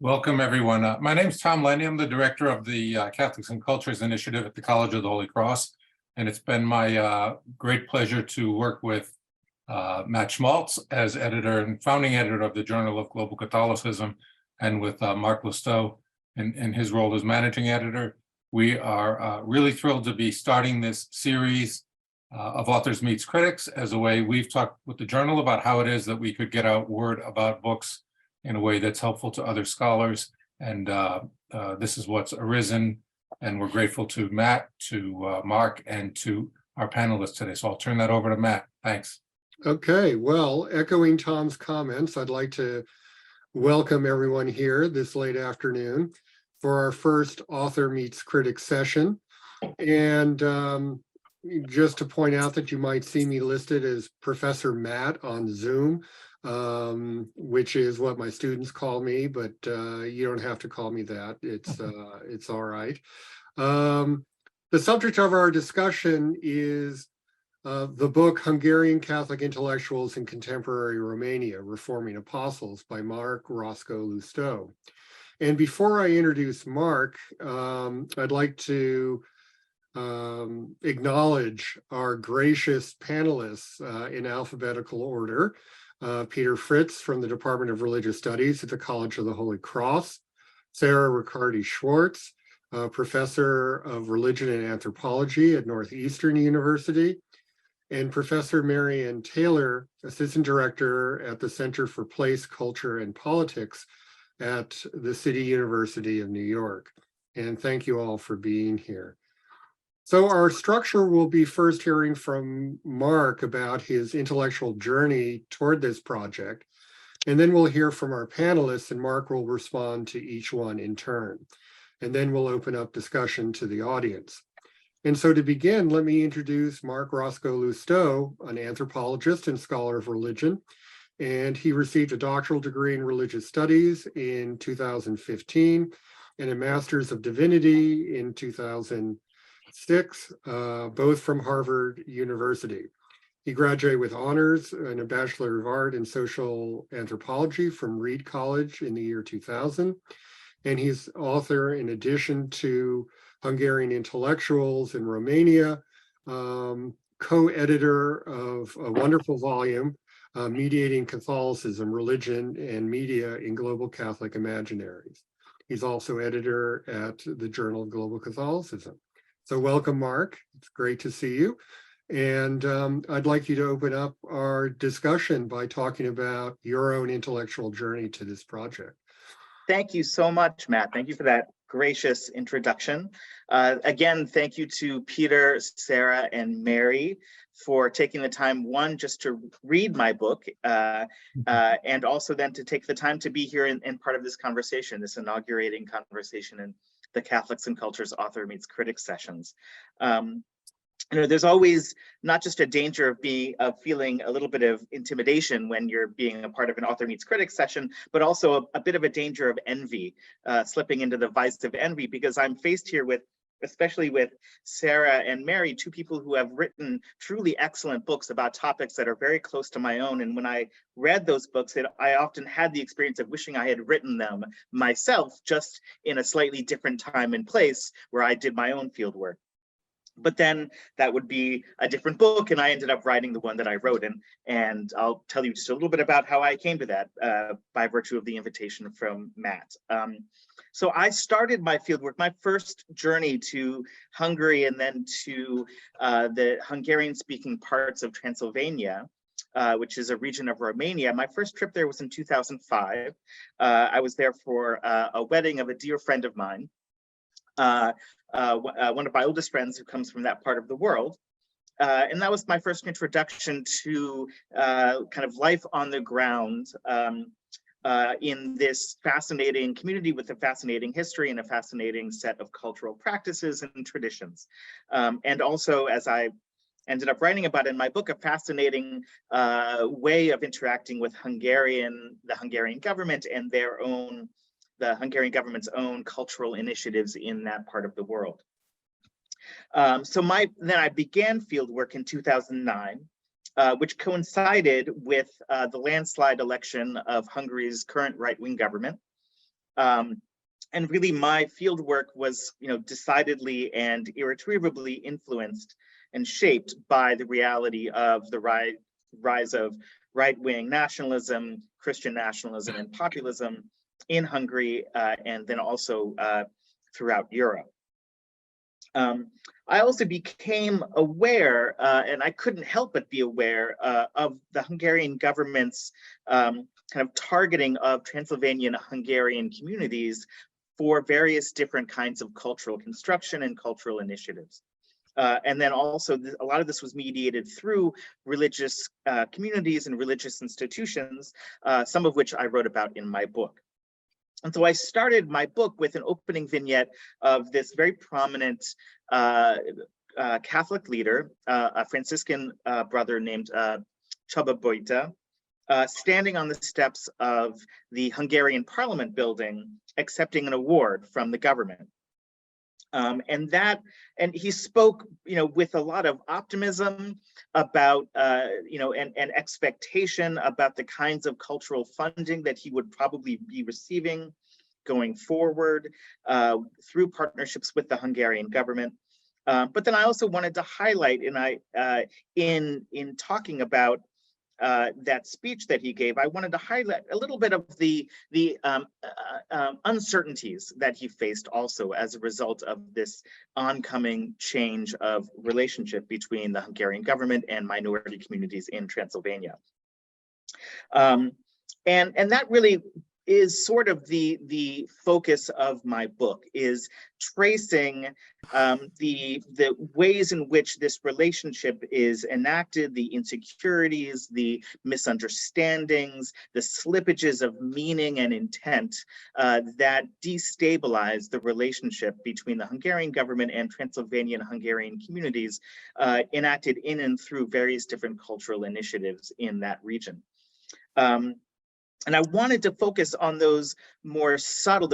Welcome, everyone. My name is Tom Lenny. I'm the director of the Catholics and Cultures Initiative at the College of the Holy Cross. And it's been my great pleasure to work with Matt Schmaltz as editor and founding editor of the Journal of Global Catholicism, and with Mark Lusteau in his role as managing editor. We are really thrilled to be starting this series of Authors Meets Critics as a way. We've talked with the Journal about how it is that we could get out word about books in a way that's helpful to other scholars. And this is what's arisen. And we're grateful to Matt, to Mark, and to our panelists today. So I'll turn that over to Matt. Thanks. Okay, well, echoing Tom's comments, I'd like to welcome everyone here this late afternoon for our first Author Meets Critics session. And just to point out that you might see me listed as Professor Matt on Zoom, which is what my students call me, but you don't have to call me that. It's all right. The subject of our discussion is the book Hungarian Catholic Intellectuals in Contemporary Romania, Reforming Apostles by Mark Roscoe Lusteau. And before I introduce Mark, I'd like to acknowledge our gracious panelists in alphabetical order. Peter Fritz from the Department of Religious Studies at the College of the Holy Cross, Sarah Riccardi-Schwartz, Professor of Religion and Anthropology at Northeastern University, and Professor Marianne Taylor, Assistant Director at the Center for Place, Culture, and Politics at the City University of New York. And thank you all for being here. So our structure will be first hearing from Mark about his intellectual journey toward this project, and then we'll hear from our panelists, and Mark will respond to each one in turn. And then we'll open up discussion to the audience. And so to begin, let me introduce Mark Roscoe Lusteau, an anthropologist and scholar of religion. And he received a doctoral degree in religious studies in 2015 and a master's of divinity in 2006, both from Harvard University. He graduated with honors and a Bachelor of Art in Social Anthropology from Reed College in the year 2000. And he's author, in addition to Hungarian Intellectuals in Romania, co-editor of a wonderful volume, Mediating Catholicism, Religion, and Media in Global Catholic Imaginaries. He's also editor at the Journal of Global Catholicism. So welcome, Mark. It's great to see you. And I'd like you to open up our discussion by talking about your own intellectual journey to this project. Thank you so much, Matt. Thank you for that gracious introduction. Again, thank you to Peter, Sarah, and Mary for taking the time, one, just to read my book, and also then to take the time to be here in part of this conversation, this inaugurating conversation in the Catholics and Cultures Author Meets Critics sessions. There's always not just a danger of feeling a little bit of intimidation when you're being a part of an Author Meets Critics session, but also a bit of a danger of envy, slipping into the vice of envy, because I'm faced here with, especially with Sarah and Mary, two people who have written truly excellent books about topics that are very close to my own. And when I read those books, I often had the experience of wishing I had written them myself, just in a slightly different time and place where I did my own field work. But then that would be a different book, and I ended up writing the one that I wrote. And I'll tell you just a little bit about how I came to that by virtue of the invitation from Matt. So I started my fieldwork, my first journey to Hungary and then to the Hungarian-speaking parts of Transylvania, which is a region of Romania. My first trip there was in 2005. I was there for a wedding of a dear friend of mine. One of my oldest friends who comes from that part of the world. And that was my first introduction to kind of life on the ground in this fascinating community with a fascinating history and a fascinating set of cultural practices and traditions. And also, as I ended up writing about in my book, a fascinating way of interacting with the Hungarian government and the Hungarian government's own cultural initiatives in that part of the world. Then I began fieldwork in 2009, which coincided with the landslide election of Hungary's current right-wing government. And really my field work was, decidedly and irretrievably influenced and shaped by the reality of the rise of right-wing nationalism, Christian nationalism, and populism in Hungary, and then also throughout Europe. I also became aware, and I couldn't help but be aware of the Hungarian government's kind of targeting of Transylvanian Hungarian communities for various different kinds of cultural construction and cultural initiatives. And then also a lot of this was mediated through religious communities and religious institutions, some of which I wrote about in my book. And so I started my book with an opening vignette of this very prominent Catholic leader, a Franciscan brother named Csaba Bojta, standing on the steps of the Hungarian Parliament building, accepting an award from the government. And he spoke, with a lot of optimism about, and expectation about the kinds of cultural funding that he would probably be receiving going forward through partnerships with the Hungarian government. But then I also wanted to highlight, in talking about that speech that he gave, I wanted to highlight a little bit of the uncertainties that he faced also as a result of this oncoming change of relationship between the Hungarian government and minority communities in Transylvania. And that really is sort of the focus of my book, is tracing the ways in which this relationship is enacted, the insecurities, the misunderstandings, the slippages of meaning and intent that destabilize the relationship between the Hungarian government and Transylvanian Hungarian communities enacted in and through various different cultural initiatives in that region. And I wanted to focus on those subtler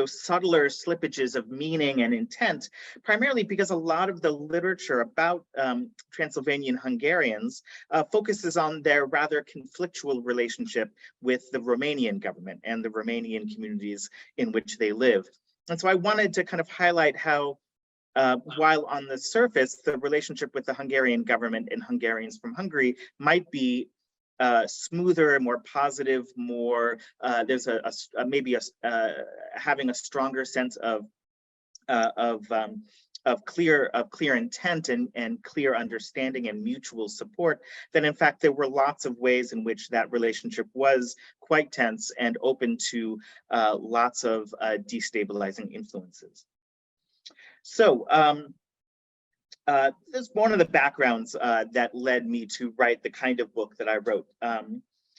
slippages of meaning and intent, primarily because a lot of the literature about Transylvanian Hungarians focuses on their rather conflictual relationship with the Romanian government and the Romanian communities in which they live. And so I wanted to kind of highlight how, while on the surface, the relationship with the Hungarian government and Hungarians from Hungary might be smoother, more positive, more there's having a stronger sense of clear intent and clear understanding and mutual support, then in fact there were lots of ways in which that relationship was quite tense and open to lots of destabilizing influences. So this is one of the backgrounds that led me to write the kind of book that I wrote.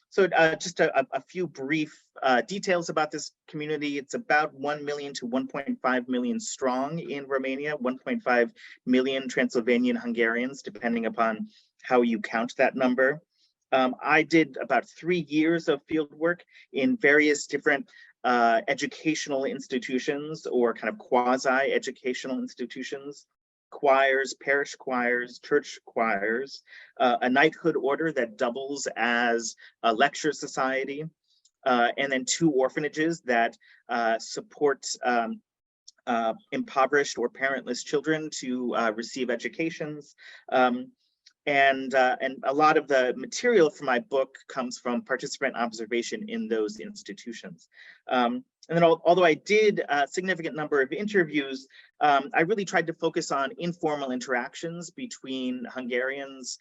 So just a few brief details about this community. It's about 1 million to 1.5 million strong in Romania, 1.5 million Transylvanian Hungarians, depending upon how you count that number. I did about 3 years of field work in various different educational institutions or kind of quasi-educational institutions, choirs, parish choirs, church choirs, a knighthood order that doubles as a lecture society, and then 2 orphanages that support impoverished or parentless children to receive educations. And a lot of the material for my book comes from participant observation in those institutions. And then although I did a significant number of interviews, I really tried to focus on informal interactions between Hungarians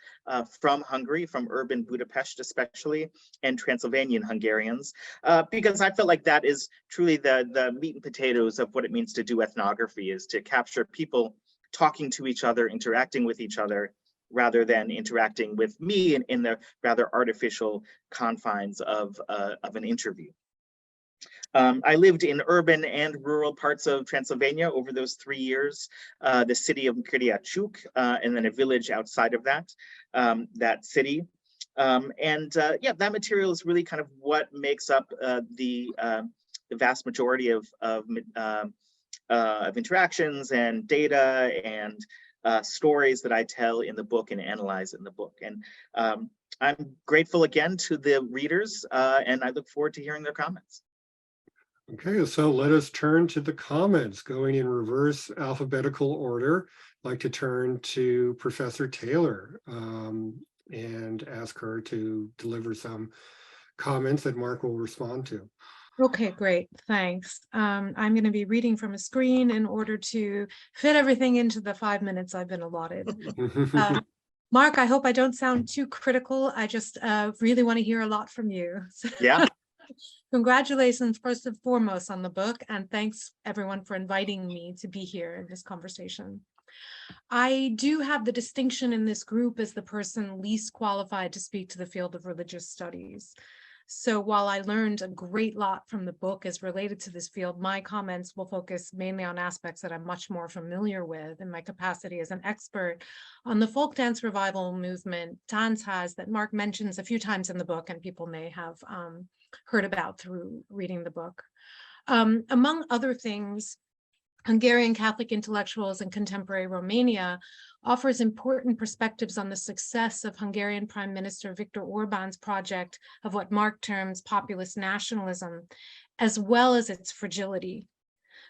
from Hungary, from urban Budapest especially, and Transylvanian Hungarians, because I felt like that is truly the meat and potatoes of what it means to do ethnography, is to capture people talking to each other, interacting with each other, rather than interacting with me in the rather artificial confines of an interview. I lived in urban and rural parts of Transylvania over those 3 years, the city of Kriaciuk, and then a village outside of that city. Yeah, that material is really kind of what makes up the vast majority of interactions and data and stories that I tell in the book and analyze in the book. And I'm grateful again to the readers, and I look forward to hearing their comments. Okay, so let us turn to the comments going in reverse alphabetical order. I'd like to turn to Professor Taylor and ask her to deliver some comments that Mark will respond to. Okay, great. Thanks. I'm going to be reading from a screen in order to fit everything into the 5 minutes I've been allotted. Mark, I hope I don't sound too critical. I just really want to hear a lot from you. Yeah. Congratulations, first and foremost, on the book, and thanks everyone for inviting me to be here in this conversation. I do have the distinction in this group as the person least qualified to speak to the field of religious studies. So while I learned a great lot from the book as related to this field, my comments will focus mainly on aspects that I'm much more familiar with in my capacity as an expert on the folk dance revival movement Tanzhaz that Mark mentions a few times in the book, and people may have heard about through reading the book. Among other things, Hungarian Catholic Intellectuals in Contemporary Romania offers important perspectives on the success of Hungarian Prime Minister Viktor Orban's project of what Mark terms populist nationalism, as well as its fragility.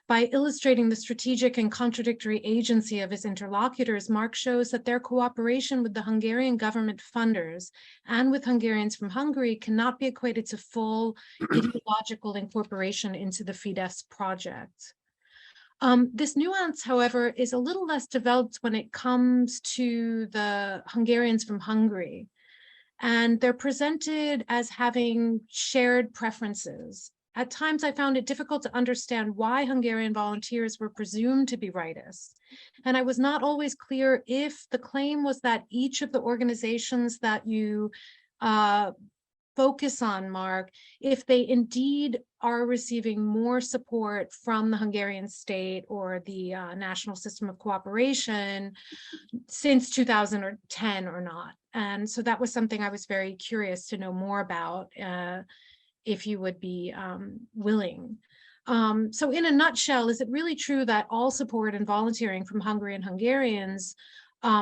By illustrating the strategic and contradictory agency of his interlocutors, Mark shows that their cooperation with the Hungarian government funders and with Hungarians from Hungary cannot be equated to full ideological incorporation into the Fidesz project. This nuance, however, is a little less developed when it comes to the Hungarians from Hungary. And they're presented as having shared preferences. At times, I found it difficult to understand why Hungarian volunteers were presumed to be rightists. And I was not always clear if the claim was that each of the organizations that you focus on, Mark, if they indeed are receiving more support from the Hungarian state or the national system of cooperation since 2010 or not. And so that was something I was very curious to know more about, if you would be willing. So in a nutshell, is it really true that all support and volunteering from Hungary and Hungarians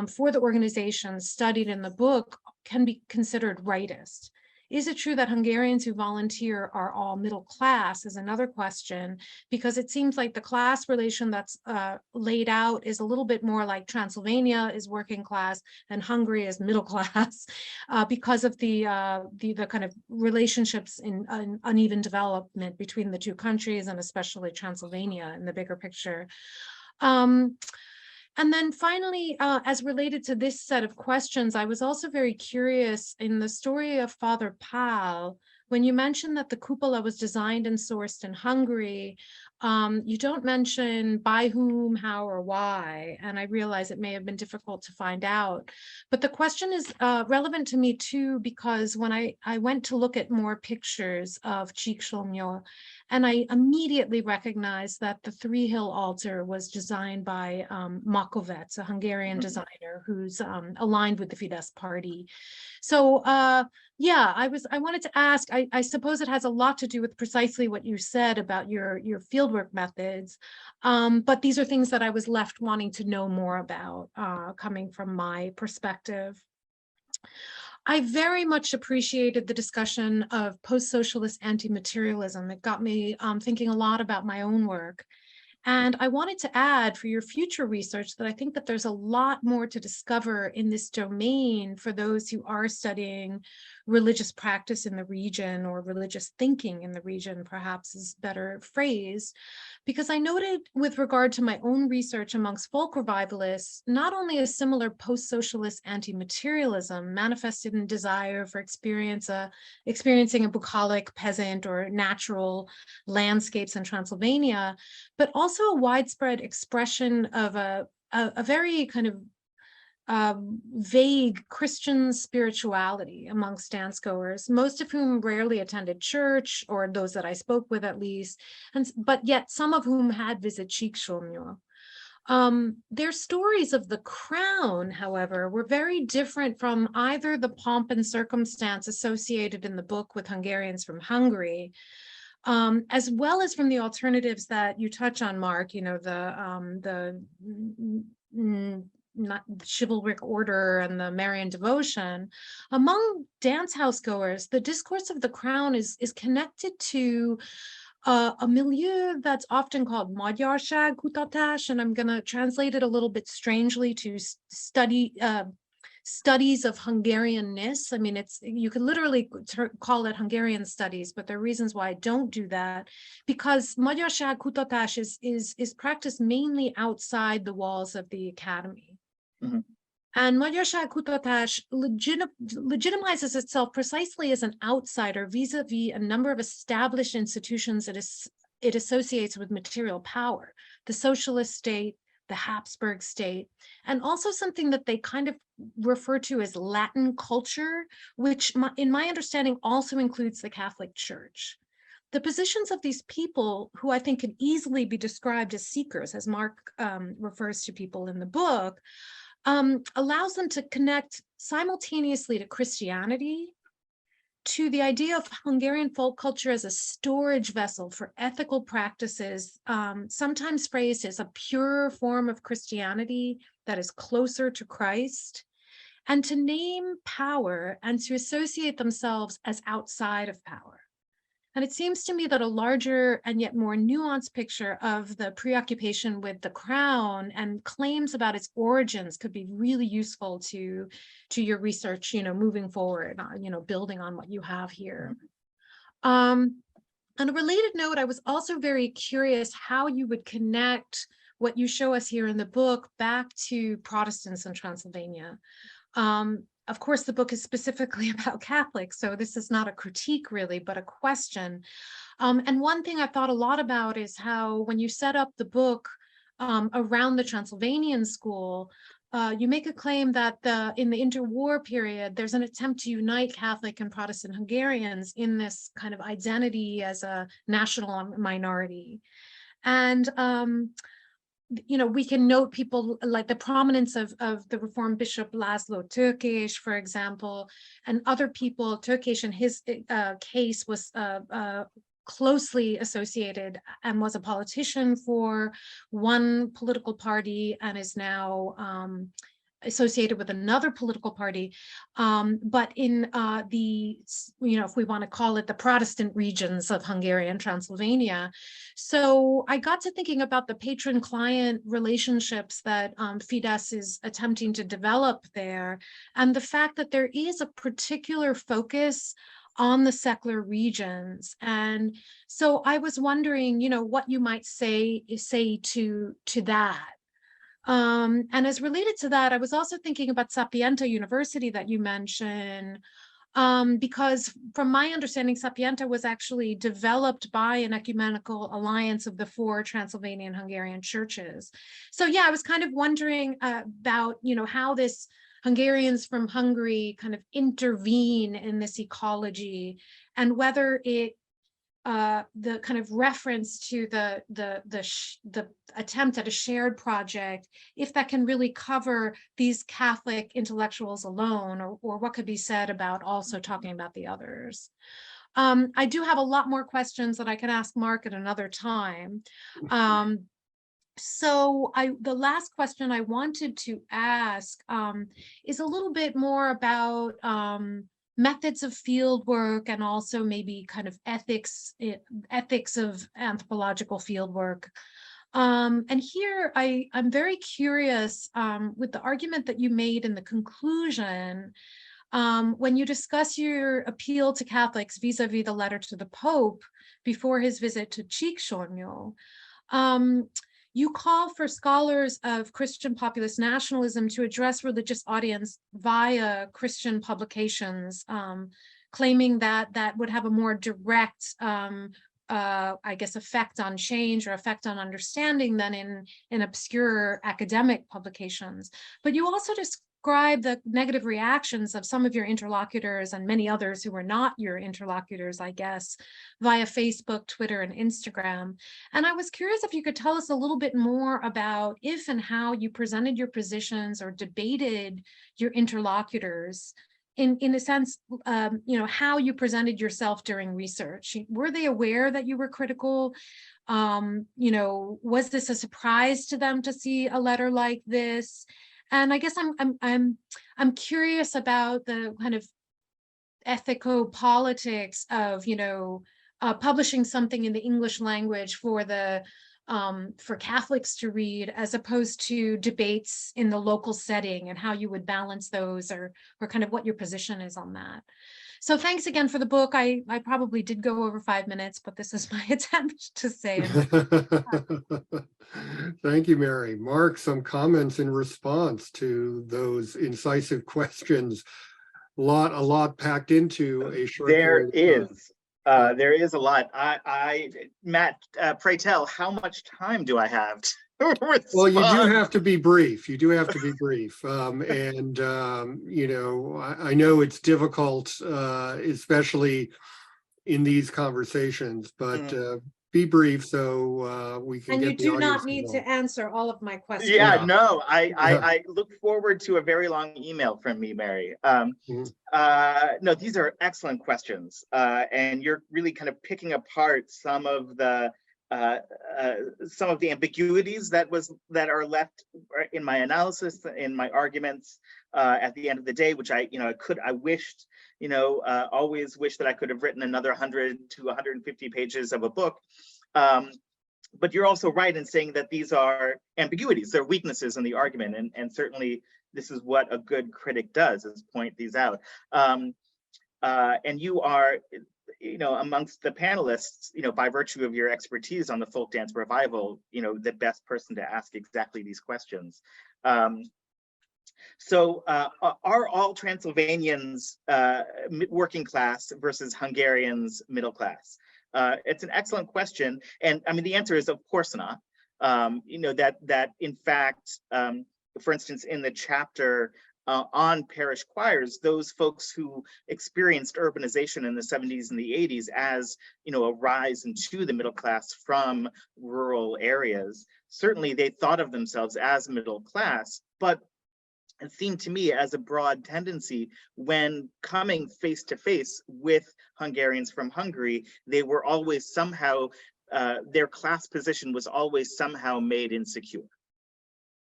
for the organizations studied in the book can be considered rightist? Is it true that Hungarians who volunteer are all middle class is another question, because it seems like the class relation that's laid out is a little bit more like Transylvania is working class and Hungary is middle class because of the kind of relationships in uneven development between the two countries, and especially Transylvania in the bigger picture. And then finally, as related to this set of questions, I was also very curious in the story of Father Pál, when you mentioned that the cupola was designed and sourced in Hungary, you don't mention by whom, how, or why. And I realize it may have been difficult to find out. But the question is relevant to me too, because when I went to look at more pictures of Csíksomlyó, and I immediately recognized that the Three Hill altar was designed by Makovec, a Hungarian designer who's aligned with the Fidesz party. So yeah, I wanted to ask, I suppose it has a lot to do with precisely what you said about your fieldwork methods, but these are things that I was left wanting to know more about coming from my perspective. I very much appreciated the discussion of post-socialist anti-materialism. It got me thinking a lot about my own work. And I wanted to add for your future research that I think that there's a lot more to discover in this domain for those who are studying religious practice in the region, or religious thinking in the region, perhaps is better phrased, because I noted with regard to my own research amongst folk revivalists, not only a similar post-socialist anti-materialism manifested in desire for experiencing a bucolic peasant or natural landscapes in Transylvania, but also a widespread expression of a very kind of vague Christian spirituality amongst dance goers, most of whom rarely attended church, or those that I spoke with at least, but yet some of whom had visited Csíksomlyó. Their stories of the crown, however, were very different from either the pomp and circumstance associated in the book with Hungarians from Hungary, as well as from the alternatives that you touch on, Mark, you know, not chivalric order and the Marian devotion. Among dance house goers, the discourse of the crown is connected to a milieu that's often called Magyarság kutatás, and I'm going to translate it a little bit strangely to studies of Hungarianness. I mean, you could literally call it Hungarian studies, but there are reasons why I don't do that, because Magyarság kutatás is practiced mainly outside the walls of the academy. Mhm. And Magyarság kutatás legitimizes itself precisely as an outsider vis-a-vis a number of established institutions it associates with material power, the socialist state, the Habsburg state, and also something that they kind of refer to as Latin culture, which in my understanding also includes the Catholic Church. The positions of these people, who I think can easily be described as seekers, as Mark refers to people in the book, allows them to connect simultaneously to Christianity, to the idea of Hungarian folk culture as a storage vessel for ethical practices, sometimes phrased as a pure form of Christianity that is closer to Christ, and to name power and to associate themselves as outside of power. And it seems to me that a larger and yet more nuanced picture of the preoccupation with the crown and claims about its origins could be really useful to your research, moving forward, building on what you have here. On a related note, I was also very curious how you would connect what you show us here in the book back to Protestants in Transylvania. Of course, the book is specifically about Catholics, so this is not a critique really, but a question. And one thing I thought a lot about is how when you set up the book around the Transylvanian school, you make a claim that in the interwar period, there's an attempt to unite Catholic and Protestant Hungarians in this kind of identity as a national minority. And we can note people like the prominence of the Reformed Bishop Laszlo Tőkés, for example, and other people. Tőkés in his case was closely associated and was a politician for one political party and is now associated with another political party, but in if we want to call it the Protestant regions of Hungary and Transylvania. So I got to thinking about the patron-client relationships that Fidesz is attempting to develop there, and the fact that there is a particular focus on the secular regions. And so I was wondering, what you might say to that. And as related to that, I was also thinking about Sapienza University that you mentioned, because from my understanding, Sapienza was actually developed by an ecumenical alliance of the 4 Transylvanian Hungarian churches. So yeah, I was kind of wondering about, how this Hungarians from Hungary kind of intervene in this ecology, and whether it the kind of reference to the attempt at a shared project, if that can really cover these Catholic intellectuals alone, or what could be said about also talking about the others. I do have a lot more questions that I can ask Mark at another time. So the last question I wanted to ask is a little bit more about methods of field work, and also maybe kind of ethics of anthropological field work. And here I'm very curious with the argument that you made in the conclusion, when you discuss your appeal to Catholics vis-a-vis the letter to the Pope before his visit to Csíksérnyó. You call for scholars of Christian populist nationalism to address religious audience via Christian publications, claiming that that would have a more direct, I guess, effect on change or effect on understanding than in obscure academic publications. But you also describe the negative reactions of some of your interlocutors and many others who were not your interlocutors, I guess, via Facebook, Twitter, and Instagram. And I was curious if you could tell us a little bit more about if and how you presented your positions or debated your interlocutors, in a sense, how you presented yourself during research. Were they aware that you were critical? Was this a surprise to them to see a letter like this? And I guess I'm curious about the kind of ethico-politics of publishing something in the English language for for Catholics to read, as opposed to debates in the local setting, and how you would balance those, or kind of what your position is on that. So thanks again for the book. I probably did go over 5 minutes, but this is my attempt to say it. Thank you, Mary. Mark, some comments in response to those incisive questions. A lot packed into a short There period of time. is. There is a lot. Matt, pray tell, how much time do I have to respond? Well, you do have to be brief. You do have to be brief. You know, I know it's difficult, especially in these conversations, but be brief so we can And get you the do not audience need to involved. answer all of my questions. Yeah, Yeah. no, Yeah. I look forward to a very long email from me, Mary. No, these are excellent questions. And you're really kind of picking apart some of the ambiguities that are left in my analysis, in my arguments at the end of the day, which I wished, always wish that I could have written another 100 to 150 pages of a book. But you're also right in saying that these are ambiguities, they're weaknesses in the argument, and certainly this is what a good critic does, is point these out. And you are, amongst the panelists, by virtue of your expertise on the folk dance revival, the best person to ask exactly these questions. So are all Transylvanians working class versus Hungarians middle class? It's an excellent question. And I mean, the answer is of course not. That in fact, for instance, in the chapter on parish choirs, those folks who experienced urbanization in the 70s and the 80s as, a rise into the middle class from rural areas, certainly they thought of themselves as middle class, but it seemed to me as a broad tendency when coming face to face with Hungarians from Hungary, they were always somehow, their class position was always somehow made insecure.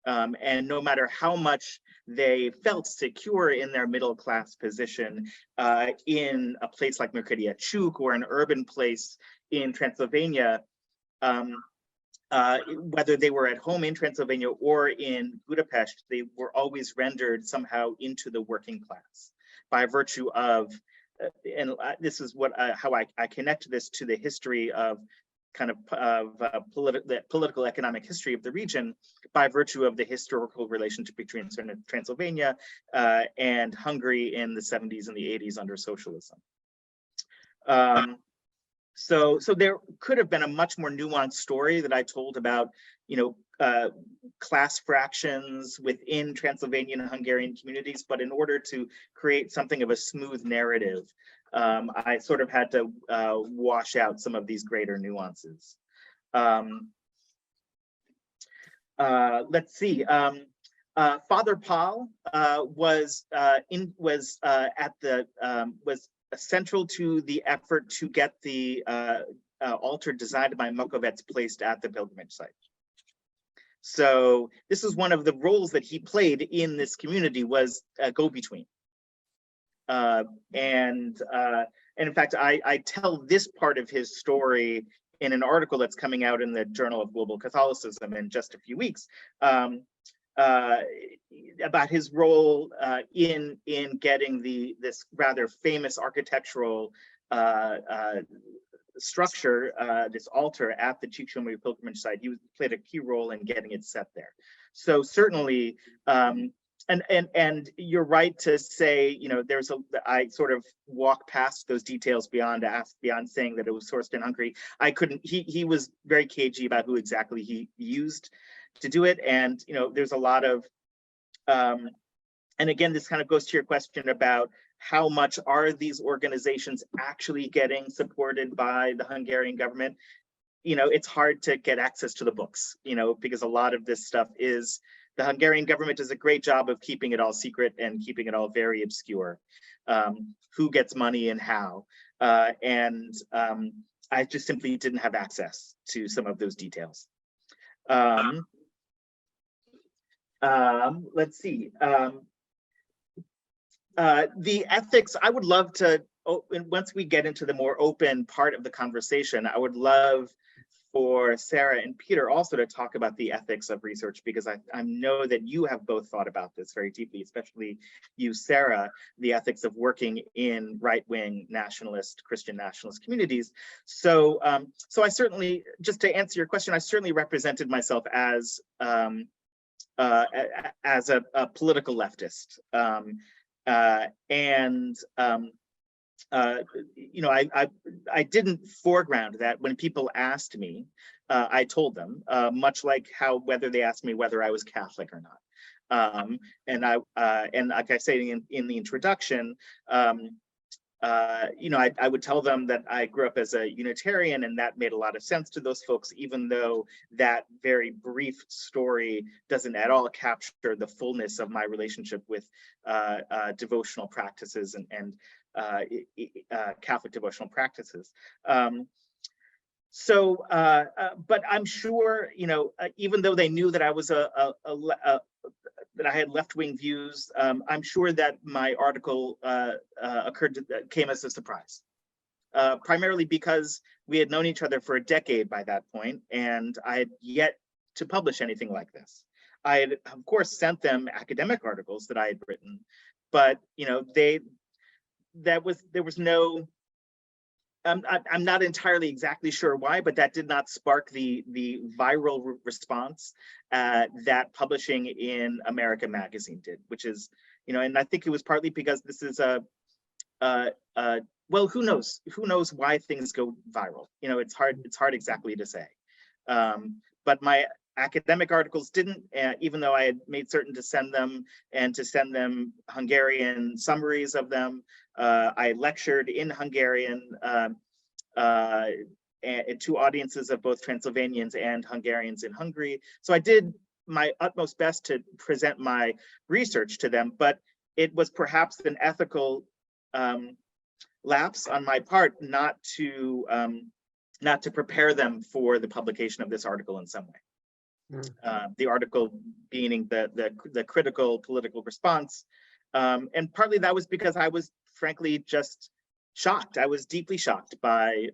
And no matter how much they felt secure in their middle class position in a place like Mércédia Csúk or an urban place in Transylvania, whether they were at home in Transylvania or in Budapest, they were always rendered somehow into the working class by virtue of, and this is what how I connect this to the history of kind of the political economic history of the region, by virtue of the historical relationship between Transylvania and Hungary in the 70s and the 80s under socialism. So there could have been a much more nuanced story that I told about, class fractions within Transylvanian and Hungarian communities, but in order to create something of a smooth narrative, I sort of had to wash out some of these greater nuances. Let's see. Father Paul was central to the effort to get the altar designed by Mokovets placed at the pilgrimage site. So this is one of the roles that he played in this community, was a go-between. And in fact, I tell this part of his story in an article that's coming out in the Journal of Global Catholicism in just a few weeks, about his role in getting this rather famous architectural structure, this altar at the Csíksomlyó pilgrimage site. He played a key role in getting it set there. So certainly, and you're right to say, I sort of walk past those details beyond saying that it was sourced in Hungary. I couldn't. He was very cagey about who exactly he used to do it, and there's a lot of and again, this kind of goes to your question about how much are these organizations actually getting supported by the Hungarian government. It's hard to get access to the books, because a lot of this stuff is, the Hungarian government does a great job of keeping it all secret and keeping it all very obscure, who gets money and how, and I just simply didn't have access to some of those details. Let's see. The ethics, I would love to and once we get into the more open part of the conversation, I would love for Sarah and Peter also to talk about the ethics of research, because I know that you have both thought about this very deeply, especially you, Sarah, the ethics of working in right-wing nationalist, Christian nationalist communities. So, so I certainly, just to answer your question, I certainly represented myself as a political leftist, you know, I didn't foreground that when people asked me. I told them, much like how whether they asked me whether I was Catholic or not. And like I say in the introduction, you know, I would tell them that I grew up as a Unitarian, and that made a lot of sense to those folks, even though that very brief story doesn't at all capture the fullness of my relationship with devotional practices and Catholic devotional practices. But I'm sure, you know, even though they knew that I was that I had left-wing views, I'm sure that my article came as a surprise, primarily because we had known each other for a decade by that point, and I had yet to publish anything like this. I had, of course, sent them academic articles that I had written, but you know, there was no. I'm not entirely exactly sure why, but that did not spark the viral response that publishing in America Magazine did, which is, you know, and I think it was partly because this is well, who knows why things go viral? You know, it's hard exactly to say. But my academic articles didn't, even though I had made certain to send them and to send them Hungarian summaries of them. I lectured in Hungarian to audiences of both Transylvanians and Hungarians in Hungary. So I did my utmost best to present my research to them, but it was perhaps an ethical lapse on my part not to prepare them for the publication of this article in some way. The article being the critical political response, and partly that was because I was frankly just shocked. I was deeply shocked by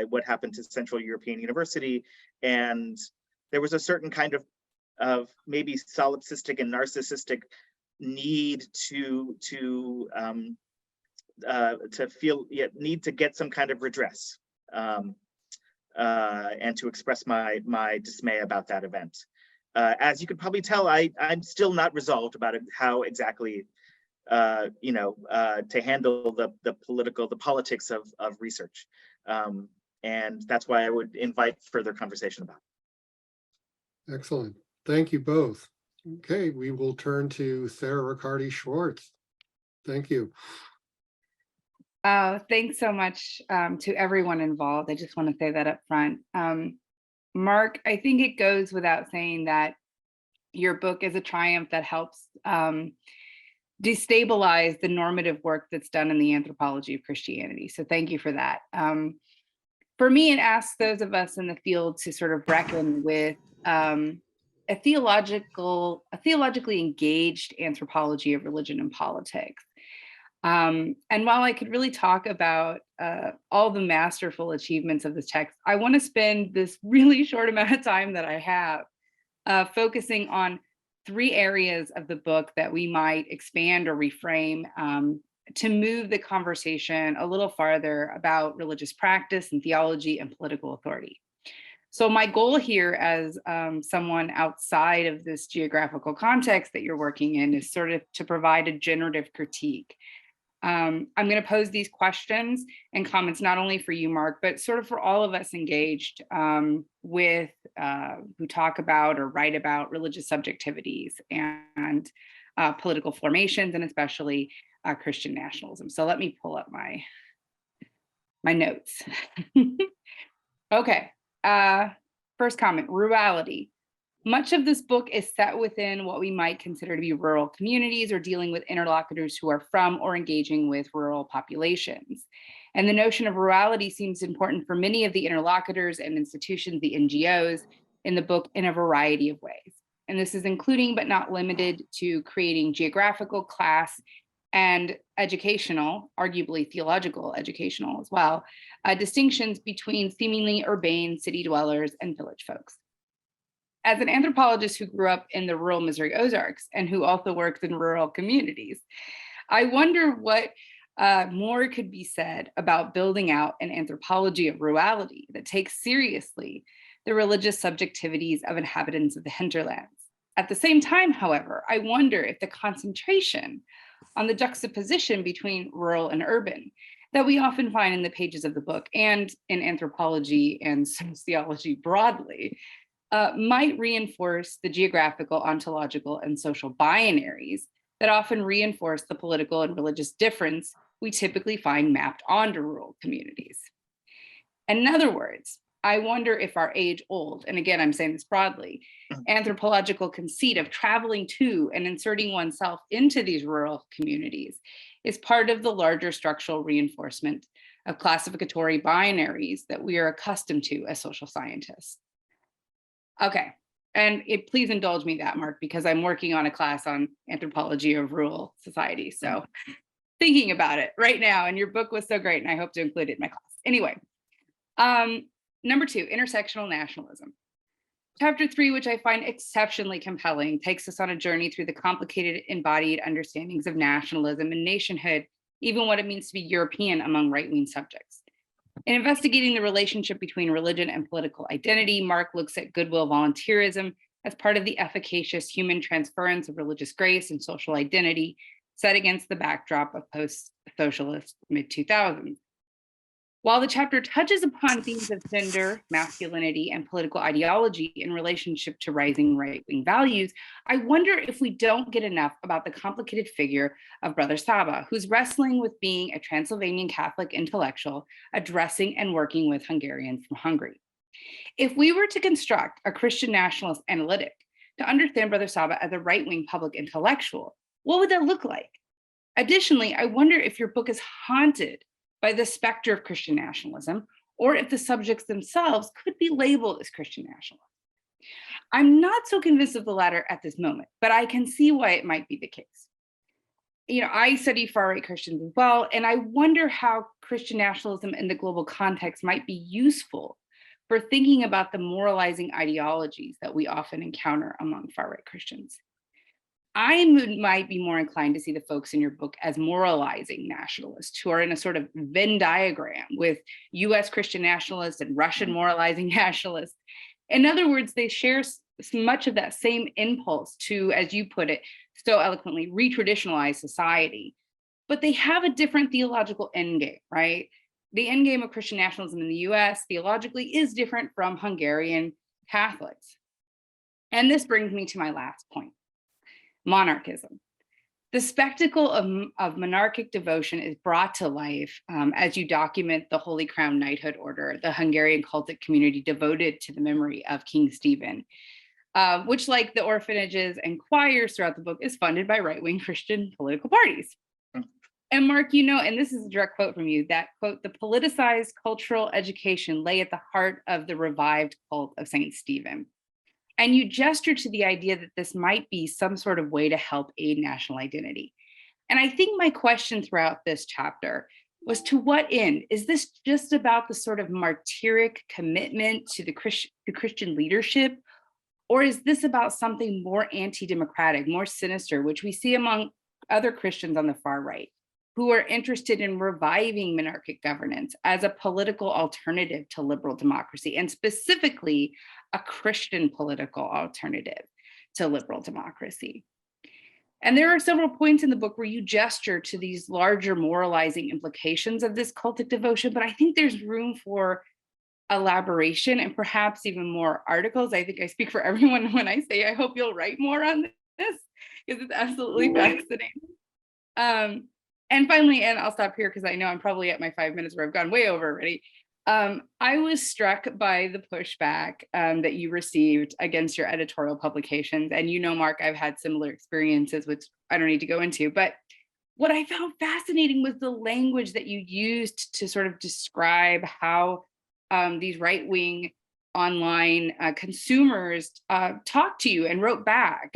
what happened to Central European University, and there was a certain kind of maybe solipsistic and narcissistic need to feel need to get some kind of redress, and to express my dismay about that event. As you could probably tell, I'm still not resolved about how exactly you know, to handle the politics of research, and that's why I would invite further conversation about it. Excellent. Thank you both. Okay, we will turn to Sarah Riccardi Schwartz. Thank you. Thanks so much to everyone involved. I just want to say that up front. Mark, I think it goes without saying that your book is a triumph that helps destabilize the normative work that's done in the anthropology of Christianity. So thank you for that. For me, it asks those of us in the field to sort of reckon with a theologically engaged anthropology of religion and politics. And while I could really talk about all the masterful achievements of this text, I want to spend this really short amount of time that I have focusing on 3 areas of the book that we might expand or reframe to move the conversation a little farther about religious practice and theology and political authority. So my goal here as someone outside of this geographical context that you're working in is sort of to provide a generative critique. I'm going to pose these questions and comments not only for you, Mark, but sort of for all of us engaged with who talk about or write about religious subjectivities and political formations, and especially Christian nationalism. So let me pull up my notes. Okay, first comment, rurality. Much of this book is set within what we might consider to be rural communities or dealing with interlocutors who are from or engaging with rural populations. And the notion of rurality seems important for many of the interlocutors and institutions, the NGOs, in the book in a variety of ways. And this is including but not limited to creating geographical, class, and educational, arguably theological educational as well, distinctions between seemingly urbane city dwellers and village folks. As an anthropologist who grew up in the rural Missouri Ozarks and who also works in rural communities, I wonder what more could be said about building out an anthropology of rurality that takes seriously the religious subjectivities of inhabitants of the hinterlands. At the same time, however, I wonder if the concentration on the juxtaposition between rural and urban that we often find in the pages of the book and in anthropology and sociology broadly might reinforce the geographical, ontological, and social binaries that often reinforce the political and religious difference we typically find mapped onto rural communities. In other words, I wonder if our age-old, and again, I'm saying this broadly, anthropological conceit of traveling to and inserting oneself into these rural communities is part of the larger structural reinforcement of classificatory binaries that we are accustomed to as social scientists. Okay, and please indulge me that, Mark, because I'm working on a class on anthropology of rural society. So thinking about it right now, and your book was so great, and I hope to include it in my class. Anyway, number 2, intersectional nationalism. Chapter 3, which I find exceptionally compelling, takes us on a journey through the complicated embodied understandings of nationalism and nationhood, even what it means to be European among right-wing subjects. In investigating the relationship between religion and political identity, Mark looks at goodwill volunteerism as part of the efficacious human transference of religious grace and social identity set against the backdrop of post-socialist mid-2000s. While the chapter touches upon themes of gender, masculinity, and political ideology in relationship to rising right-wing values, I wonder if we don't get enough about the complicated figure of Brother Saba, who's wrestling with being a Transylvanian Catholic intellectual, addressing and working with Hungarians from Hungary. If we were to construct a Christian nationalist analytic to understand Brother Saba as a right-wing public intellectual, what would that look like? Additionally, I wonder if your book is haunted by the specter of Christian nationalism, or if the subjects themselves could be labeled as Christian nationalists. I'm not so convinced of the latter at this moment, but I can see why it might be the case. I study far-right Christians as well, and I wonder how Christian nationalism in the global context might be useful for thinking about the moralizing ideologies that we often encounter among far-right Christians. I might be more inclined to see the folks in your book as moralizing nationalists who are in a sort of Venn diagram with US Christian nationalists and Russian moralizing nationalists. In other words, they share much of that same impulse to, as you put it so eloquently, re-traditionalize society, but they have a different theological endgame, right? The endgame of Christian nationalism in the US theologically is different from Hungarian Catholics. And this brings me to my last point. Monarchism. The spectacle of monarchic devotion is brought to life as you document the Holy Crown Knighthood Order, the Hungarian cultic community devoted to the memory of King Stephen, which, like the orphanages and choirs throughout the book, is funded by right-wing Christian political parties. And Mark, and this is a direct quote from you, that, quote, the politicized cultural education lay at the heart of the revived cult of St. Stephen. And you gesture to the idea that this might be some sort of way to help aid national identity. And I think my question throughout this chapter was, to what end? Is this just about the sort of martyric commitment to the Christian leadership? Or is this about something more anti-democratic, more sinister, which we see among other Christians on the far right, who are interested in reviving monarchic governance as a political alternative to liberal democracy, and specifically a Christian political alternative to liberal democracy? And there are several points in the book where you gesture to these larger moralizing implications of this cultic devotion, but I think there's room for elaboration and perhaps even more articles. I think I speak for everyone when I say I hope you'll write more on this, because it's absolutely fascinating. And finally, and I'll stop here because I know I'm probably at my 5 minutes where I've gone way over already. I was struck by the pushback that you received against your editorial publications. And Mark, I've had similar experiences, which I don't need to go into. But what I found fascinating was the language that you used to sort of describe how these right-wing online consumers talked to you and wrote back.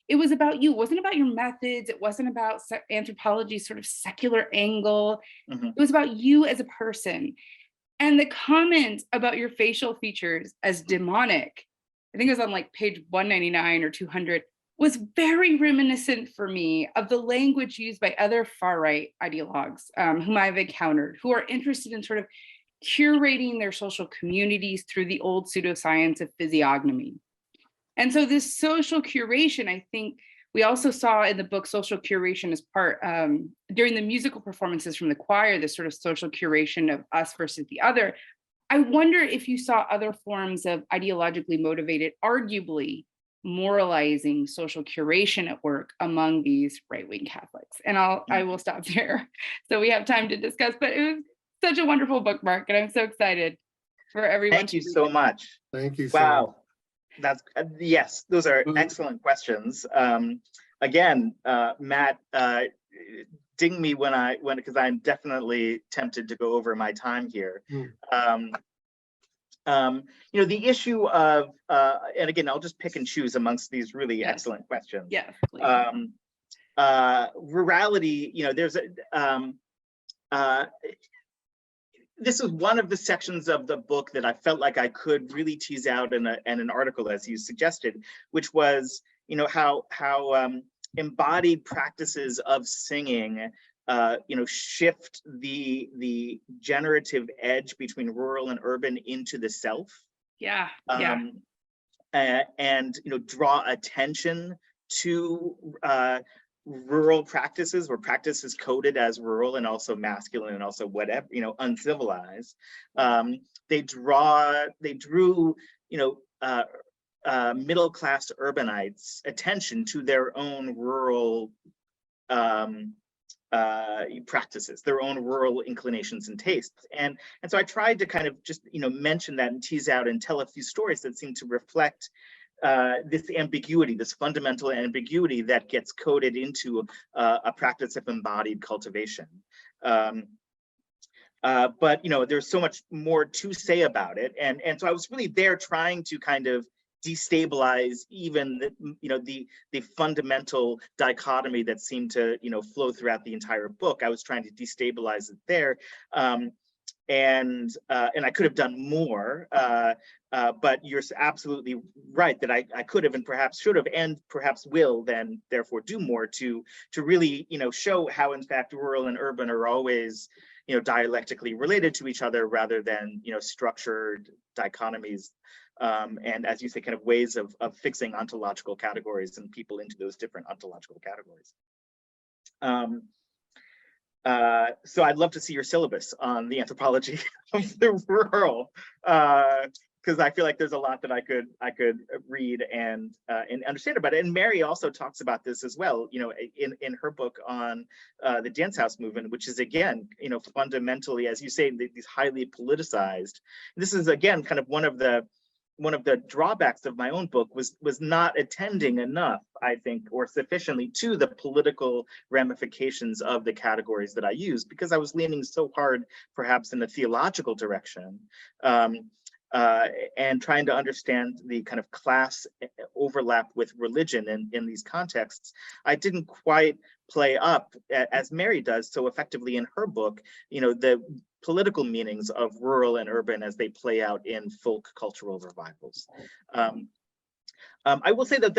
it was about you. It wasn't about your methods. It wasn't about anthropology's sort of secular angle. Mhm. It was about you as a person. And the comment about your facial features as demonic, I think it was on like page 199 or 200, was very reminiscent for me of the language used by other far-right ideologues whom I've encountered, who are interested in sort of curating their social communities through the old pseudoscience of physiognomy. And so this social curation, I think we also saw in the book social curation as part, during the musical performances from the choir, this sort of social curation of us versus the other. I wonder if you saw other forms of ideologically motivated, arguably moralizing social curation at work among these right-wing Catholics. And I will stop there so we have time to discuss, but it was such a wonderful bookmark and I'm so excited for everyone. Thank you so much. Thank you, Sarah. Wow. That's yes, those are excellent questions. Again, Matt, ding me when because I'm definitely tempted to go over my time here. You know, the issue of and again, I'll just pick and choose amongst these really excellent questions. Yes, please. Rurality, you know, there's this is one of the sections of the book that I felt like I could really tease out in an article, as you suggested, which was, you know, how embodied practices of singing, you know, shift the generative edge between rural and urban into the self. Yeah. And you know, draw attention to rural practices, where practice is coded as rural and also masculine and also whatever, you know, uncivilized. They drew, you know, middle-class urbanites' attention to their own rural practices, their own rural inclinations and tastes. And so I tried to kind of just, you know, mention that and tease out and tell a few stories that seem to reflect this ambiguity, this fundamental ambiguity that gets coded into a practice of embodied cultivation. But, you know, there's so much more to say about it. And so I was really there trying to kind of destabilize even the, you know, the fundamental dichotomy that seemed to, you know, flow throughout the entire book. I was trying to destabilize it there. And I could have done more, but you're absolutely right that I could have and perhaps should have and perhaps will then therefore do more to really, you know, show how in fact rural and urban are always, you know, dialectically related to each other rather than, you know, structured dichotomies. And as you say, kind of ways of fixing ontological categories and people into those different ontological categories. So I'd love to see your syllabus on the anthropology of the rural, because I feel like there's a lot that I could read and understand about it. And Mary also talks about this as well, you know, in her book on the dance house movement, which is again, you know, fundamentally, as you say, these highly politicized. This is again kind of one of the drawbacks of my own book was not attending enough, I think, or sufficiently to the political ramifications of the categories that I use, because I was leaning so hard, perhaps in a theological direction, and trying to understand the kind of class overlap with religion in these contexts. I didn't quite play up, as Mary does so effectively in her book, you know, the political meanings of rural and urban as they play out in folk cultural revivals. I will say that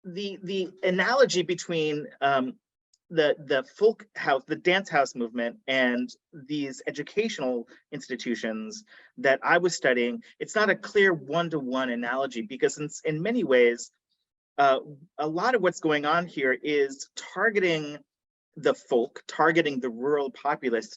the analogy between the folk house, the dance house movement, and these educational institutions that I was studying, it's not a clear one-to-one analogy, because in many ways, a lot of what's going on here is targeting the folk, targeting the rural populace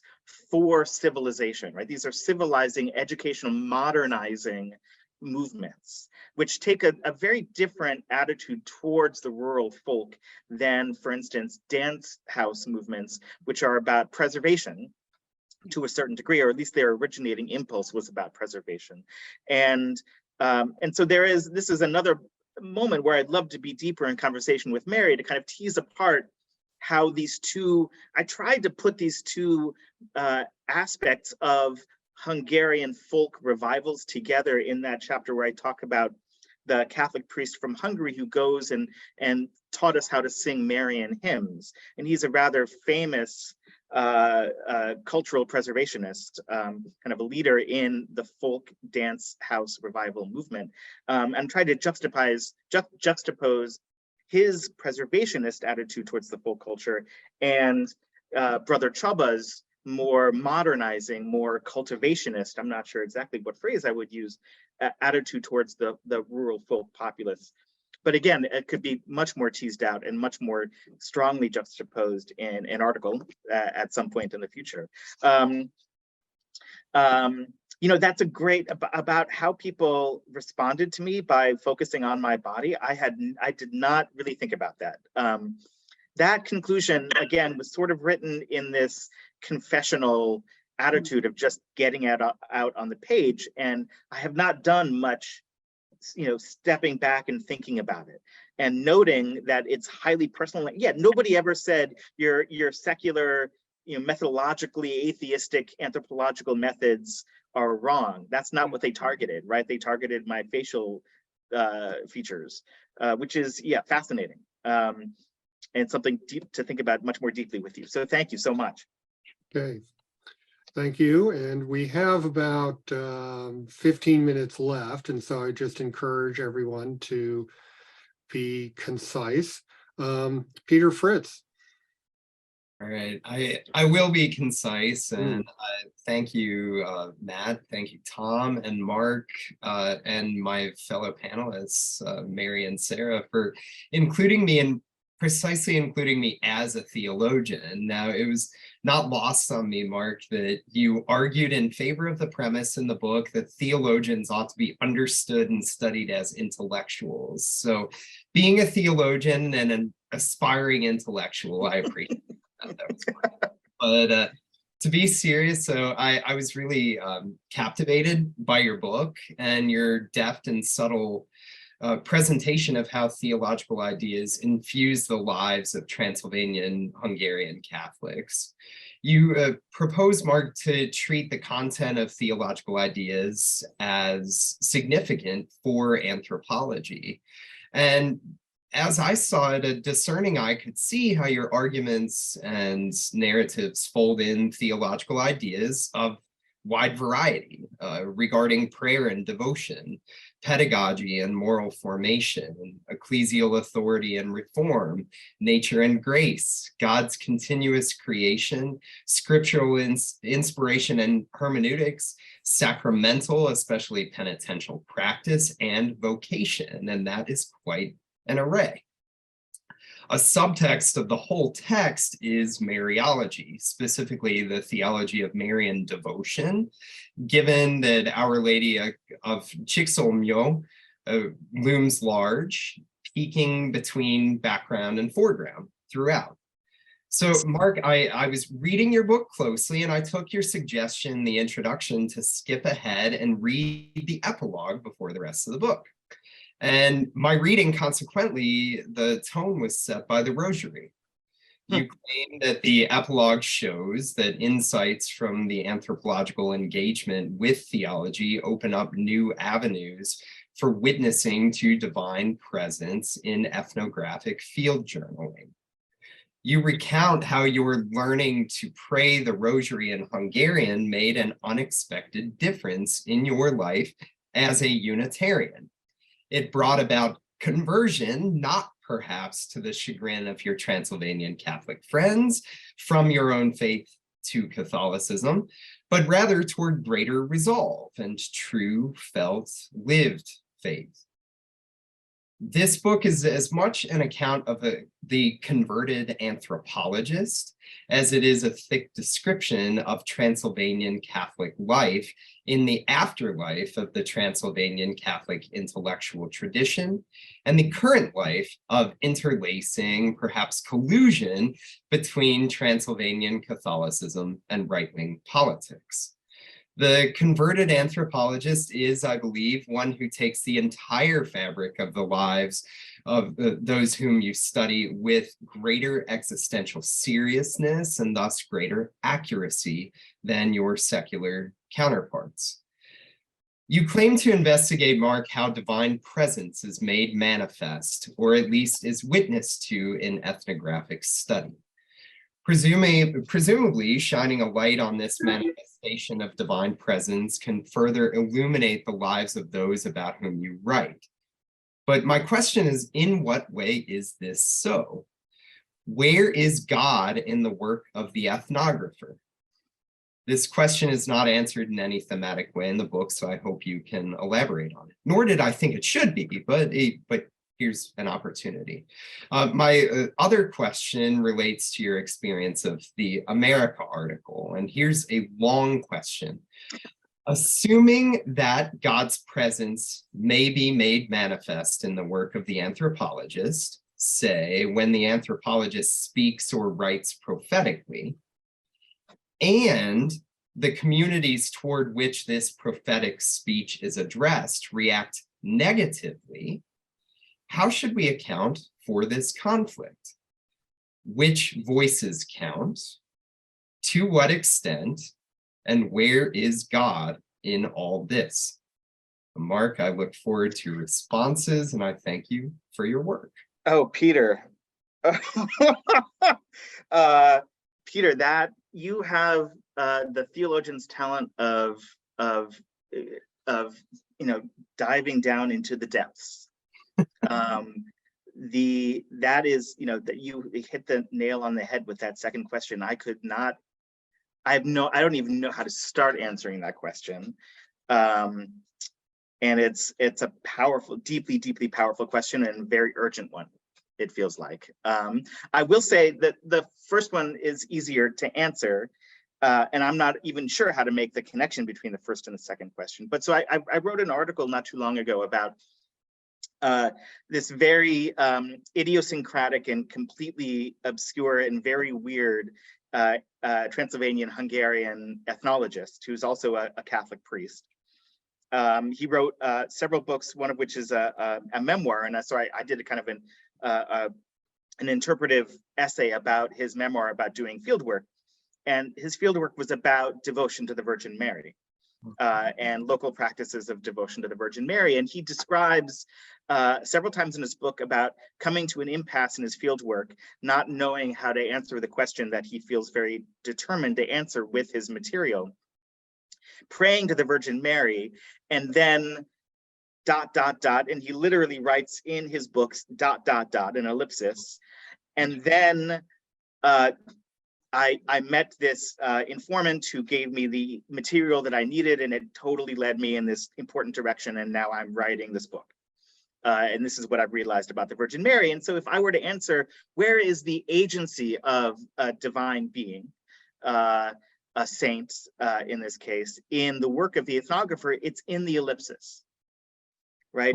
for civilization, right? These are civilizing, educational, modernizing movements, which take a very different attitude towards the rural folk than, for instance, dance house movements, which are about preservation to a certain degree, or at least their originating impulse was about preservation. And so this is another moment where I'd love to be deeper in conversation with Mary to kind of tease apart how these two, I tried to put these two aspects of Hungarian folk revivals together in that chapter where I talk about the Catholic priest from Hungary who goes and taught us how to sing Marian hymns. And he's a rather famous cultural preservationist, kind of a leader in the folk dance house revival movement, and tried to juxtapose his preservationist attitude towards the folk culture and Brother Chubba's more modernizing, more cultivationist, I'm not sure exactly what phrase I would use, attitude towards the rural folk populace. But again, it could be much more teased out and much more strongly juxtaposed in an article at some point in the future. You know, that's a great about how people responded to me by focusing on my body. I did not really think about that. That conclusion, again, was sort of written in this confessional attitude of just getting it out on the page. And I have not done much, you know, stepping back and thinking about it and noting that it's highly personal. Yeah, nobody ever said your secular, you know, methodologically atheistic anthropological methods are wrong. That's not what they targeted, right? They targeted my facial features, which is, yeah, fascinating. And something deep to think about much more deeply with you. So thank you so much. Okay, thank you. And we have about 15 minutes left. And so I just encourage everyone to be concise. Peter Fritz. All right, I will be concise, and thank you, Matt, thank you, Tom and Mark, and my fellow panelists, Mary and Sarah, for including me and precisely including me as a theologian. Now, it was not lost on me, Mark, that you argued in favor of the premise in the book that theologians ought to be understood and studied as intellectuals. So being a theologian and an aspiring intellectual, I appreciate that. That was fun. But to be serious, so I was really captivated by your book and your deft and subtle presentation of how theological ideas infuse the lives of Transylvanian Hungarian Catholics. You propose, Mark, to treat the content of theological ideas as significant for anthropology. And as I saw it, a discerning eye could see how your arguments and narratives fold in theological ideas of wide variety regarding prayer and devotion, pedagogy and moral formation, ecclesial authority and reform, nature and grace, God's continuous creation, scriptural inspiration and hermeneutics, sacramental, especially penitential practice, and vocation. And that is quite an array. A subtext of the whole text is Mariology, specifically the theology of Marian devotion, given that Our Lady of Chicxulmyo looms large, peaking between background and foreground throughout. So, Mark, I was reading your book closely, and I took your suggestion, the introduction, to skip ahead and read the epilogue before the rest of the book. And my reading, consequently, the tone was set by the Rosary. You claim that the epilogue shows that insights from the anthropological engagement with theology open up new avenues for witnessing to divine presence in ethnographic field journaling. You recount how your learning to pray the Rosary in Hungarian made an unexpected difference in your life as a Unitarian. It brought about conversion, not perhaps to the chagrin of your Transylvanian Catholic friends, from your own faith to Catholicism, but rather toward greater resolve and true, felt, lived faith. This book is as much an account of the converted anthropologist as it is a thick description of Transylvanian Catholic life in the afterlife of the Transylvanian Catholic intellectual tradition and the current life of interlacing, perhaps collusion, between Transylvanian Catholicism and right-wing politics. The converted anthropologist is, I believe, one who takes the entire fabric of the lives of those whom you study with greater existential seriousness and thus greater accuracy than your secular counterparts. You claim to investigate, Mark, how divine presence is made manifest, or at least is witnessed to in ethnographic study. Presumably, shining a light on this manifestation of divine presence can further illuminate the lives of those about whom you write. But my question is, in what way is this so? Where is God in the work of the ethnographer? This question is not answered in any thematic way in the book, so I hope you can elaborate on it. Nor did I think it should be, but here's an opportunity. My other question relates to your experience of the America article, and here's a long question. Assuming that God's presence may be made manifest in the work of the anthropologist, say when the anthropologist speaks or writes prophetically, and the communities toward which this prophetic speech is addressed react negatively, how should we account for this conflict? Which voices count? To what extent? And where is God in all this? Mark, I look forward to responses, and I thank you for your work. Oh, Peter. Peter, that you have the theologian's talent of diving down into the depths. That is, that you hit the nail on the head with that second question. I don't even know how to start answering that question. And it's a powerful, deeply, deeply powerful question, and a very urgent one, it feels like. I will say that the first one is easier to answer, and I'm not even sure how to make the connection between the first and the second question. But so I wrote an article not too long ago about this very idiosyncratic and completely obscure and very weird Transylvanian Hungarian ethnologist who's also a Catholic priest. He wrote several books, one of which is a memoir, and so I did a kind of an interpretive essay about his memoir about doing fieldwork. And his fieldwork was about devotion to the Virgin Mary and local practices of devotion to the Virgin Mary. And he describes several times in his book about coming to an impasse in his fieldwork, not knowing how to answer the question that he feels very determined to answer with his material, praying to the Virgin Mary, and then ... and he literally writes in his books ... an ellipsis. And then I met this informant who gave me the material that I needed, and it totally led me in this important direction, and now I'm writing this book. And this is what I've realized about the Virgin Mary. And so if I were to answer, where is the agency of a divine being, a saint in this case, in the work of the ethnographer, it's in the ellipsis, right?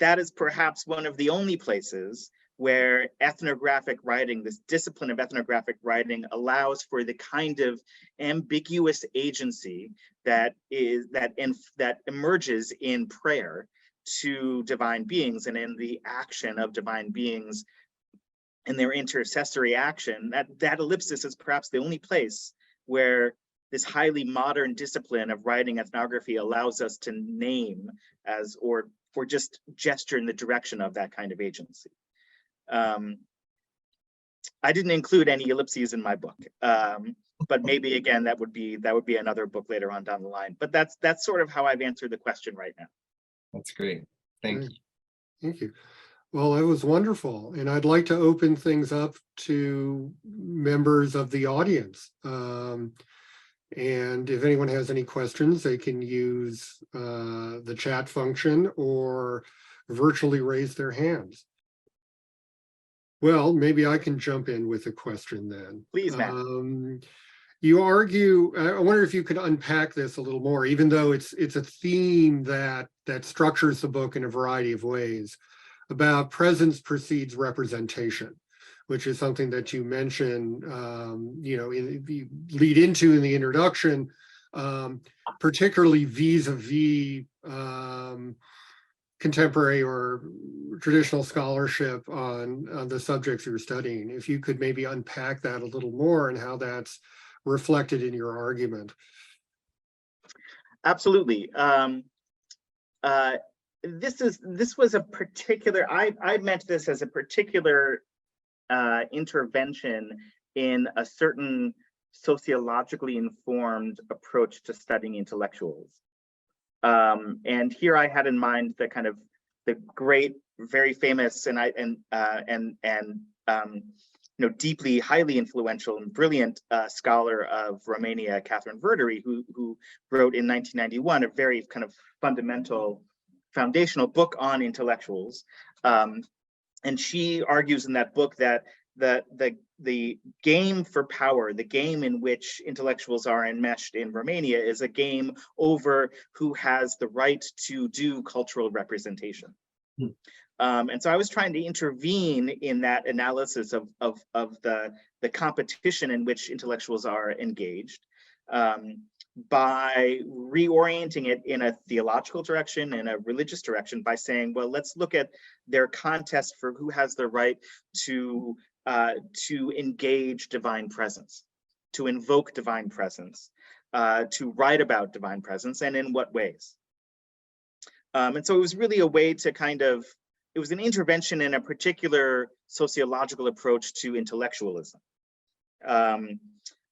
That is perhaps one of the only places where ethnographic writing, this discipline of ethnographic writing, allows for the kind of ambiguous agency that emerges in prayer to divine beings and in the action of divine beings and their intercessory action. That ellipsis is perhaps the only place where this highly modern discipline of writing ethnography allows us to name or just gesture in the direction of that kind of agency. I didn't include any ellipses in my book, but maybe again that would be another book later on down the line. But that's sort of how I've answered the question right now. That's great. Thank you. Thank you. Well, it was wonderful, and I'd like to open things up to members of the audience. And if anyone has any questions, they can use the chat function or virtually raise their hands. Well, maybe I can jump in with a question then. Please, Matt. You argue, I wonder if you could unpack this a little more, even though it's a theme that structures the book in a variety of ways, about presence precedes representation, which is something that you mentioned, you lead into in the introduction, particularly vis-a-vis contemporary or traditional scholarship on the subjects you're studying. If you could maybe unpack that a little more and how that's reflected in your argument. Absolutely. This was a particular, I meant this as a particular intervention in a certain sociologically informed approach to studying intellectuals. And here I had in mind the kind of the great, very famous deeply, highly influential and brilliant scholar of Romania, Catherine Verdery, who wrote in 1991 a very kind of fundamental, foundational book on intellectuals. And she argues in that book that the game for power, the game in which intellectuals are enmeshed in Romania, is a game over who has the right to do cultural representation. And so I was trying to intervene in that analysis of the competition in which intellectuals are engaged by reorienting it in a theological direction, in a religious direction, by saying, well, let's look at their contest for who has the right to engage divine presence, to invoke divine presence, to write about divine presence, and in what ways. And so it was really a way to it was an intervention in a particular sociological approach to intellectualism.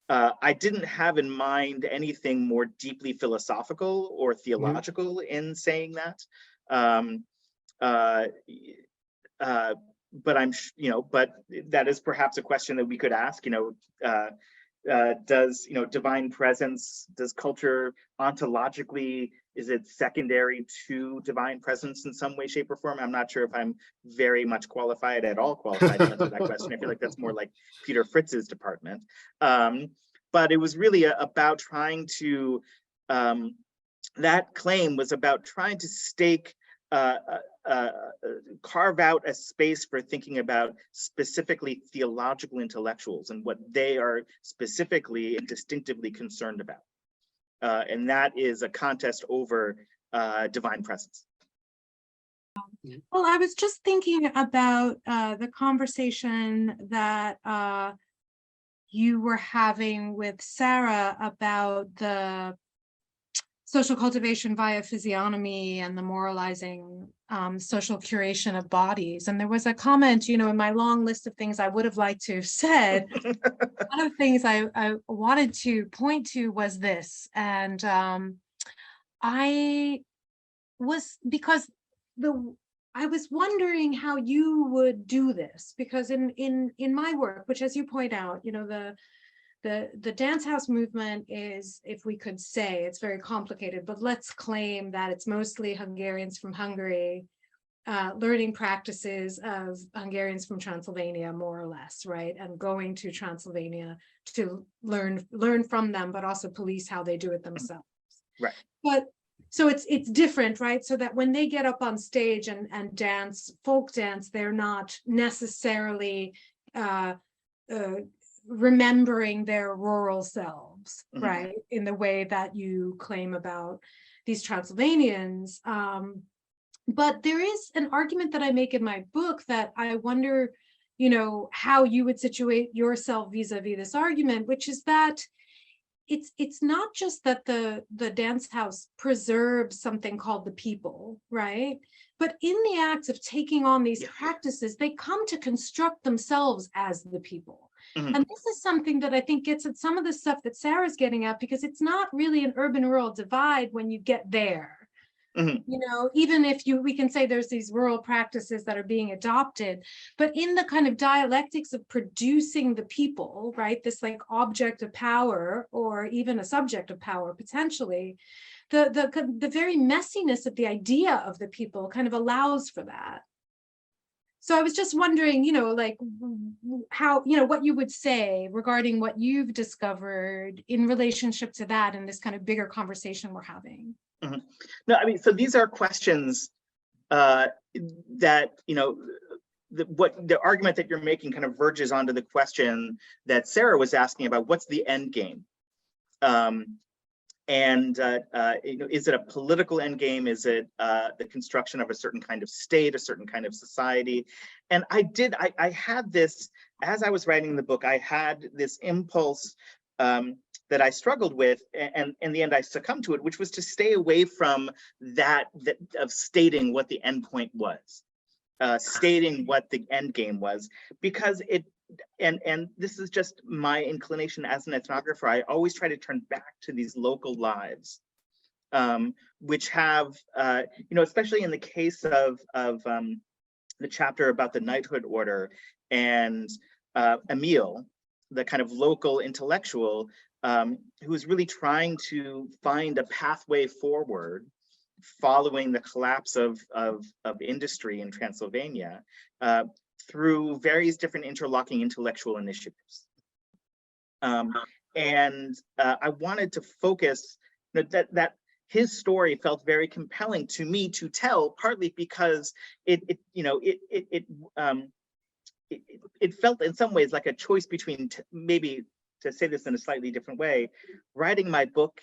I didn't have in mind anything more deeply philosophical or theological in saying that. But but that is perhaps a question that we could ask, does, divine presence, does culture ontologically, is it secondary to divine presence in some way, shape, or form? I'm not sure if I'm very much qualified to answer that question. I feel like that's more like Peter Fritz's department. But it was really about trying to, that claim was about trying to stake, carve out a space for thinking about specifically theological intellectuals and what they are specifically and distinctively concerned about. And that is a contest over divine presence. Well, I was just thinking about the conversation that you were having with Sarah about the social cultivation via physiognomy and the moralizing social curation of bodies. And there was a comment, in my long list of things I would have liked to have said. One of the things I wanted to point to was this. And I was wondering how you would do this, because in my work, which, as you point out, the dance house movement is, if we could say, it's very complicated, but let's claim that it's mostly Hungarians from Hungary, learning practices of Hungarians from Transylvania, more or less, right? And going to Transylvania to learn from them, but also police how they do it themselves. Right. But so it's different, right? So that when they get up on stage and dance, folk dance, they're not necessarily remembering their rural selves, right? In the way that you claim about these Transylvanians. But there is an argument that I make in my book that I wonder, how you would situate yourself vis-a-vis this argument, which is that it's not just that the dance house preserves something called the people, right? But in the act of taking on these practices, they come to construct themselves as the people. And this is something that I think gets at some of the stuff that Sarah's getting at, because it's not really an urban-rural divide when you get there. Even if we can say there's these rural practices that are being adopted, but in the kind of dialectics of producing the people, right, this like object of power, or even a subject of power potentially, the very messiness of the idea of the people kind of allows for that. So I was just wondering, like how, what you would say regarding what you've discovered in relationship to that and this kind of bigger conversation we're having. No, I mean, so these are questions that, what the argument that you're making kind of verges onto the question that Sarah was asking about, what's the end game? Is it a political end game? Is it the construction of a certain kind of state, a certain kind of society? And I had this, as I was writing the book, I had this impulse that I struggled with, and in the end I succumbed to it, which was to stay away from that of stating what the endpoint was, stating what the end game was, because it, and this is just my inclination as an ethnographer, I always try to turn back to these local lives, which have, especially in the case of the chapter about the knighthood order and Emile, the kind of local intellectual who was really trying to find a pathway forward following the collapse of industry in Transylvania through various different interlocking intellectual initiatives. And I wanted to focus that his story felt very compelling to me to tell, partly because it felt in some ways like a choice between, maybe to say this in a slightly different way, writing my book,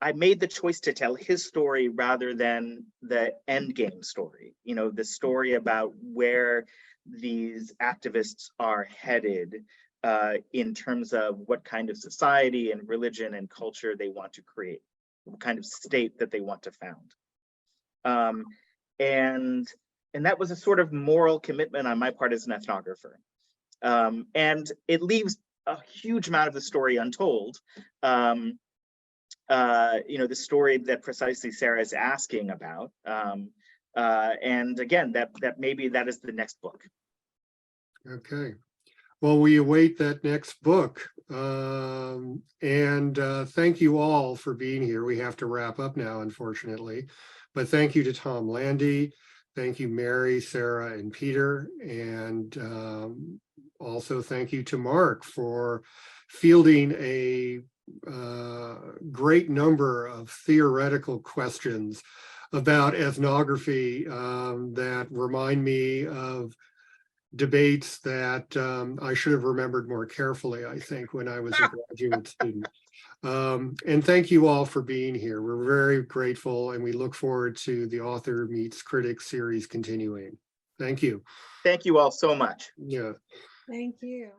I made the choice to tell his story rather than the end game story, the story about where these activists are headed in terms of what kind of society and religion and culture they want to create, what kind of state that they want to found. And that was a sort of moral commitment on my part as an ethnographer. And it leaves a huge amount of the story untold. The story that precisely Sarah is asking about. And again, that maybe that is the next book. Okay. Well, we await that next book. And thank you all for being here. We have to wrap up now, unfortunately. But thank you to Tom Landy. Thank you, Mary, Sarah, and Peter. And also thank you to Mark for fielding a great number of theoretical questions about ethnography that remind me of debates that I should have remembered more carefully, I think, when I was a graduate student. And thank you all for being here. We're very grateful, and we look forward to the Author Meets Critics series continuing. Thank you. Thank you all so much. Yeah. Thank you.